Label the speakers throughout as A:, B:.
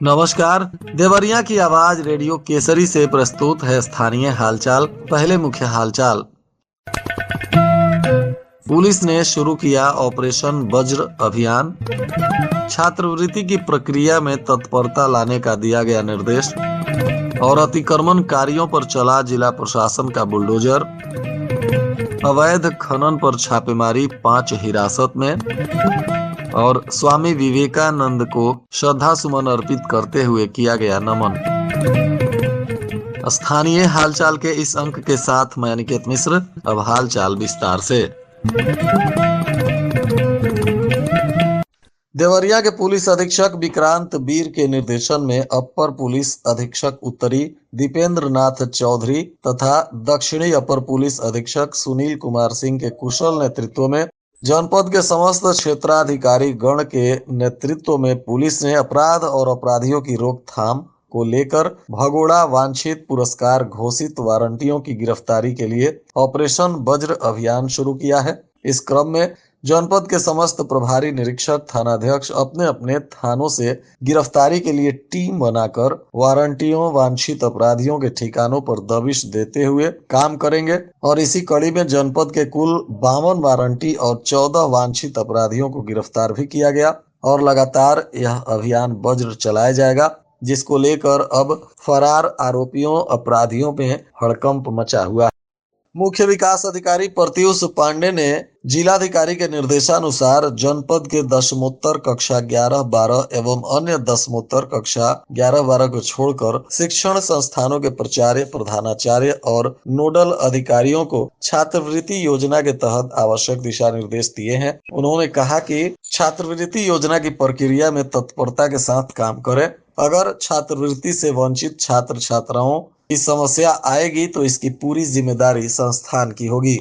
A: नमस्कार। देवरिया की आवाज रेडियो केसरी से प्रस्तुत है स्थानीय हालचाल। पहले मुख्य हालचाल। पुलिस ने शुरू किया ऑपरेशन वज्र अभियान। छात्रवृत्ति की प्रक्रिया में तत्परता लाने का दिया गया निर्देश। और अतिक्रमणकारियों पर चला जिला प्रशासन का बुलडोजर। अवैध खनन पर छापेमारी, 5 हिरासत में। और स्वामी विवेकानंद को श्रद्धा सुमन अर्पित करते हुए किया गया नमन। स्थानीय हालचाल के इस अंक के साथ मैं अनिकेत मिश्र। अब हालचाल विस्तार से। देवरिया के पुलिस अधीक्षक विक्रांत वीर के निर्देशन में अपर पुलिस अधीक्षक उत्तरी दीपेंद्र नाथ चौधरी तथा दक्षिणी अपर पुलिस अधीक्षक सुनील कुमार सिंह के कुशल नेतृत्व में जनपद के समस्त क्षेत्राधिकारी गण के नेतृत्व में पुलिस ने अपराध और अपराधियों की रोकथाम को लेकर भगोड़ा वांछित पुरस्कार घोषित वारंटियों की गिरफ्तारी के लिए ऑपरेशन वज्र अभियान शुरू किया है। इस क्रम में जनपद के समस्त प्रभारी निरीक्षक थानाध्यक्ष अपने अपने थानों से गिरफ्तारी के लिए टीम बनाकर वारंटियों वांछित अपराधियों के ठिकानों पर दबिश देते हुए काम करेंगे। और इसी कड़ी में जनपद के कुल 52 वारंटी और 14 वांछित अपराधियों को गिरफ्तार भी किया गया। और लगातार यह अभियान वज्र चलाया जाएगा, जिसको लेकर अब फरार आरोपियों अपराधियों में हड़कंप मचा हुआ है। मुख्य विकास अधिकारी प्रत्युष पांडे ने जिलाधिकारी के निर्देशानुसार जनपद के दशमोत्तर कक्षा 11-12 एवं अन्य दशमोत्तर कक्षा 11-12 को छोड़कर शिक्षण संस्थानों के प्राचार्य, प्रधानाचार्य और नोडल अधिकारियों को छात्रवृत्ति योजना के तहत आवश्यक दिशा निर्देश दिए हैं। उन्होंने कहा कि छात्रवृत्ति योजना की प्रक्रिया में तत्परता के साथ काम करें। अगर छात्रवृत्ति से वंचित छात्र छात्राओं की समस्या आएगी तो इसकी पूरी जिम्मेदारी संस्थान की होगी।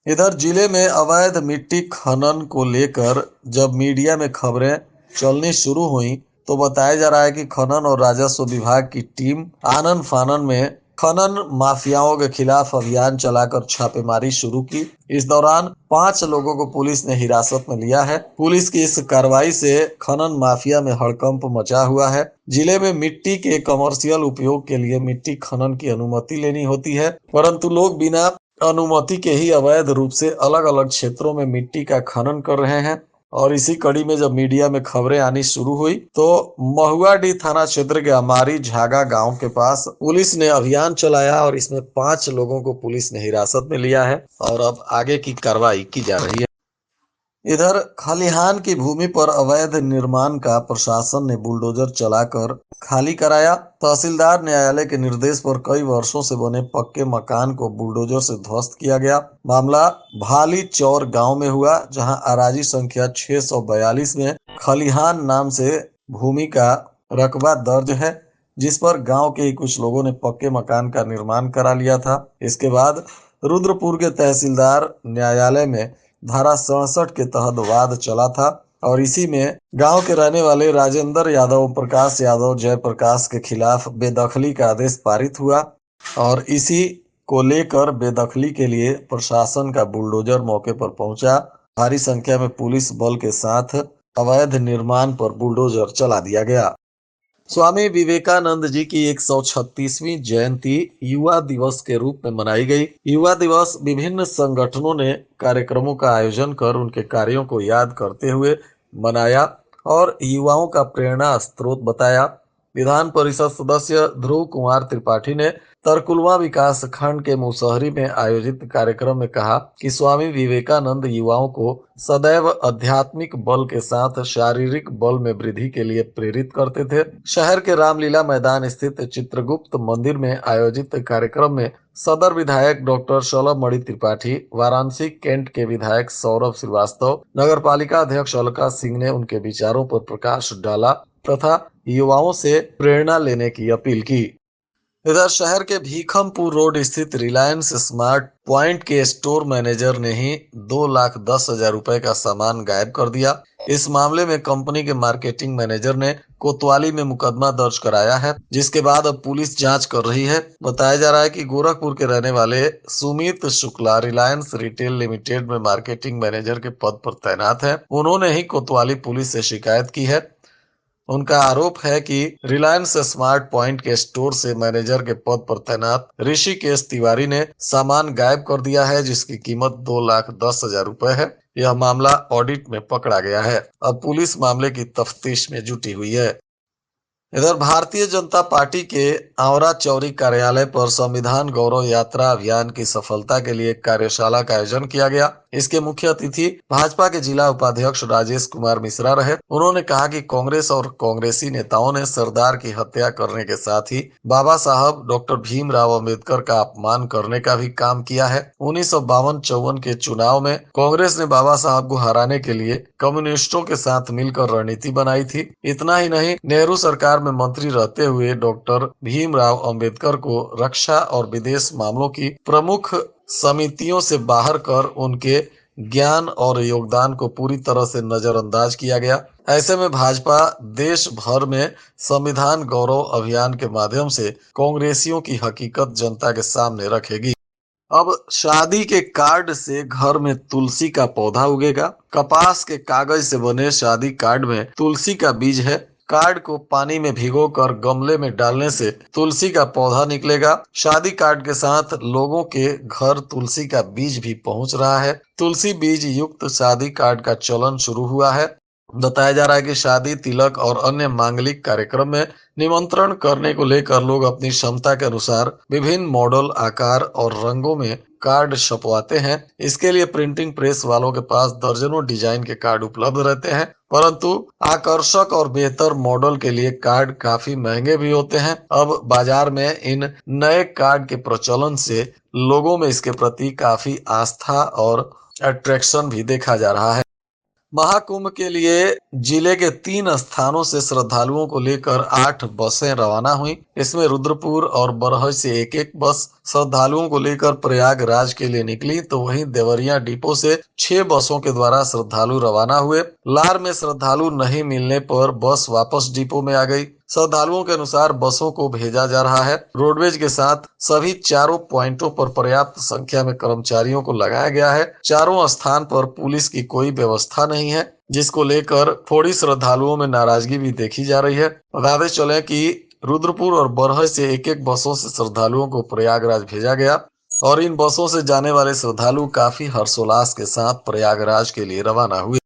A: इधर जिले में अवैध मिट्टी खनन को लेकर जब मीडिया में खबरें चलनी शुरू हुई तो बताया जा रहा है कि खनन और राजस्व विभाग की टीम आनन फानन में खनन माफियाओं के खिलाफ अभियान चलाकर छापेमारी शुरू की। इस दौरान 5 लोगों को पुलिस ने हिरासत में लिया है। पुलिस की इस कार्रवाई से खनन माफिया में हड़कंप मचा हुआ है। जिले में मिट्टी के कमर्शियल उपयोग के लिए मिट्टी खनन की अनुमति लेनी होती है, परंतु लोग बिना अनुमति के ही अवैध रूप से अलग अलग क्षेत्रों में मिट्टी का खनन कर रहे हैं। और इसी कड़ी में जब मीडिया में खबरें आनी शुरू हुई तो महुआडीह थाना क्षेत्र के अमारी झागा गांव के पास पुलिस ने अभियान चलाया और इसमें 5 लोगों को पुलिस ने हिरासत में लिया है और अब आगे की कार्रवाई की जा रही है। इधर खलिहान की भूमि पर अवैध निर्माण का प्रशासन ने बुलडोजर चलाकर खाली कराया। तहसीलदार न्यायालय के निर्देश पर कई वर्षों से बने पक्के मकान को बुलडोजर से ध्वस्त किया गया। मामला भाली चौर गांव में हुआ, जहां अराजी संख्या 642 में खलिहान नाम से भूमि का रकबा दर्ज है, जिस पर गांव के ही कुछ लोगों ने पक्के मकान का निर्माण करा लिया था। इसके बाद रुद्रपुर के तहसीलदार न्यायालय में धारा 67 के तहत वाद चला था और इसी में गांव के रहने वाले राजेंद्र यादव, प्रकाश यादव, जयप्रकाश के खिलाफ बेदखली का आदेश पारित हुआ। और इसी को लेकर बेदखली के लिए प्रशासन का बुलडोजर मौके पर पहुंचा। भारी संख्या में पुलिस बल के साथ अवैध निर्माण पर बुलडोजर चला दिया गया। स्वामी विवेकानंद जी की 136वीं जयंती युवा दिवस के रूप में मनाई गई। युवा दिवस विभिन्न संगठनों ने कार्यक्रमों का आयोजन कर उनके कार्यों को याद करते हुए मनाया और युवाओं का प्रेरणा स्रोत बताया। विधान परिषद सदस्य ध्रुव कुमार त्रिपाठी ने तरकुलवा विकास खंड के मुसहरी में आयोजित कार्यक्रम में कहा कि स्वामी विवेकानंद युवाओं को सदैव आध्यात्मिक बल के साथ शारीरिक बल में वृद्धि के लिए प्रेरित करते थे। शहर के रामलीला मैदान स्थित चित्रगुप्त मंदिर में आयोजित कार्यक्रम में सदर विधायक डॉक्टर शलभमणि त्रिपाठी, वाराणसी कैंट के विधायक सौरभ श्रीवास्तव, नगर पालिका अध्यक्ष अलका सिंह ने उनके विचारों पर प्रकाश डाला तथा युवाओं से प्रेरणा लेने की अपील की। इधर शहर के भीखमपुर रोड स्थित रिलायंस स्मार्ट पॉइंट के स्टोर मैनेजर ने ही 2,10,000 रुपए का सामान गायब कर दिया। इस मामले में कंपनी के मार्केटिंग मैनेजर ने कोतवाली में मुकदमा दर्ज कराया है, जिसके बाद अब पुलिस जांच कर रही है। बताया जा रहा है कि गोरखपुर के रहने वाले सुमित शुक्ला रिलायंस रिटेल लिमिटेड में मार्केटिंग मैनेजर के पद पर तैनात है। उन्होंने ही कोतवाली पुलिस से शिकायत की है। उनका आरोप है कि रिलायंस स्मार्ट पॉइंट के स्टोर से मैनेजर के पद पर तैनात ऋषिकेश तिवारी ने सामान गायब कर दिया है, जिसकी कीमत 2,10,000 रुपए है। यह मामला ऑडिट में पकड़ा गया है। अब पुलिस मामले की तफ्तीश में जुटी हुई है। इधर भारतीय जनता पार्टी के आंवरा चौरी कार्यालय पर संविधान गौरव यात्रा अभियान की सफलता के लिए एक कार्यशाला का आयोजन किया गया। इसके मुख्य अतिथि भाजपा के जिला उपाध्यक्ष राजेश कुमार मिश्रा रहे। उन्होंने कहा कि कांग्रेस और कांग्रेसी नेताओं ने सरदार की हत्या करने के साथ ही बाबा साहब डॉक्टर भीमराव अंबेडकर का अपमान करने का भी काम किया है। 1952-54 के चुनाव में कांग्रेस ने बाबा साहब को हराने के लिए कम्युनिस्टों के साथ मिलकर रणनीति बनाई थी। इतना ही नहीं, नेहरू सरकार में मंत्री रहते हुए डॉक्टर भीमराव अंबेडकर को रक्षा और विदेश मामलों की प्रमुख समितियों से बाहर कर उनके ज्ञान और योगदान को पूरी तरह से नजरअंदाज किया गया। ऐसे में भाजपा देश भर में संविधान गौरव अभियान के माध्यम से कांग्रेसियों की हकीकत जनता के सामने रखेगी। अब शादी के कार्ड से घर में तुलसी का पौधा उगेगा। कपास के कागज से बने शादी कार्ड में तुलसी का बीज है। कार्ड को पानी में भिगोकर गमले में डालने से तुलसी का पौधा निकलेगा। शादी कार्ड के साथ लोगों के घर तुलसी का बीज भी पहुंच रहा है। तुलसी बीज युक्त शादी कार्ड का चलन शुरू हुआ है। बताया जा रहा है कि शादी, तिलक और अन्य मांगलिक कार्यक्रम में निमंत्रण करने को लेकर लोग अपनी क्षमता के अनुसार विभिन्न मॉडल, आकार और रंगों में कार्ड छपवाते हैं। इसके लिए प्रिंटिंग प्रेस वालों के पास दर्जनों डिजाइन के कार्ड उपलब्ध रहते हैं, परंतु आकर्षक और बेहतर मॉडल के लिए कार्ड काफी महंगे भी होते हैं। अब बाजार में इन नए कार्ड के प्रचलन से लोगों में इसके प्रति काफी आस्था और अट्रैक्शन भी देखा जा रहा है। महाकुंभ के लिए जिले के 3 स्थानों से श्रद्धालुओं को लेकर 8 बसें रवाना हुई। इसमें रुद्रपुर और बरहज से एक बस श्रद्धालुओं को लेकर प्रयागराज के लिए निकली, तो वहीं देवरिया डिपो से 6 बसों के द्वारा श्रद्धालु रवाना हुए। लार में श्रद्धालु नहीं मिलने पर बस वापस डिपो में आ गई। श्रद्धालुओं के अनुसार बसों को भेजा जा रहा है। रोडवेज के साथ सभी 4 पॉइंटों पर पर्याप्त संख्या में कर्मचारियों को लगाया गया है। 4 स्थान पर पुलिस की कोई व्यवस्था नहीं है, जिसको लेकर थोड़ी श्रद्धालुओं में नाराजगी भी देखी जा रही है। बताते चले कि रुद्रपुर और बरहज से एक बसों से श्रद्धालुओं को प्रयागराज भेजा गया और इन बसों से जाने वाले श्रद्धालु काफी हर्षोल्लास के साथ प्रयागराज के लिए रवाना हुए।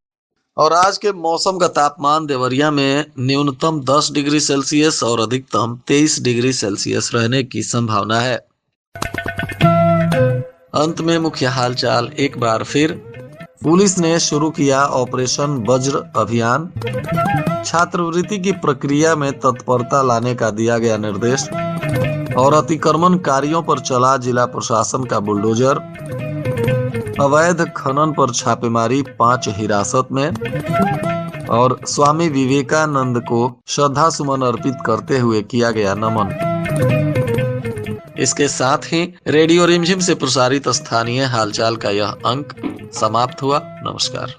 A: और आज के मौसम का तापमान देवरिया में न्यूनतम 10 डिग्री सेल्सियस और अधिकतम 23 डिग्री सेल्सियस रहने की संभावना है। अंत में मुख्य हालचाल एक बार फिर। पुलिस ने शुरू किया ऑपरेशन वज्र अभियान। छात्रवृत्ति की प्रक्रिया में तत्परता लाने का दिया गया निर्देश। और अतिक्रमणकारियों पर चला जिला प्रशासन का बुलडोजर। अवैध खनन पर छापेमारी, 5 हिरासत में। और स्वामी विवेकानंद को श्रद्धा सुमन अर्पित करते हुए किया गया नमन। इसके साथ ही रेडियो रिमझिम से प्रसारित स्थानीय हालचाल का यह अंक समाप्त हुआ। नमस्कार।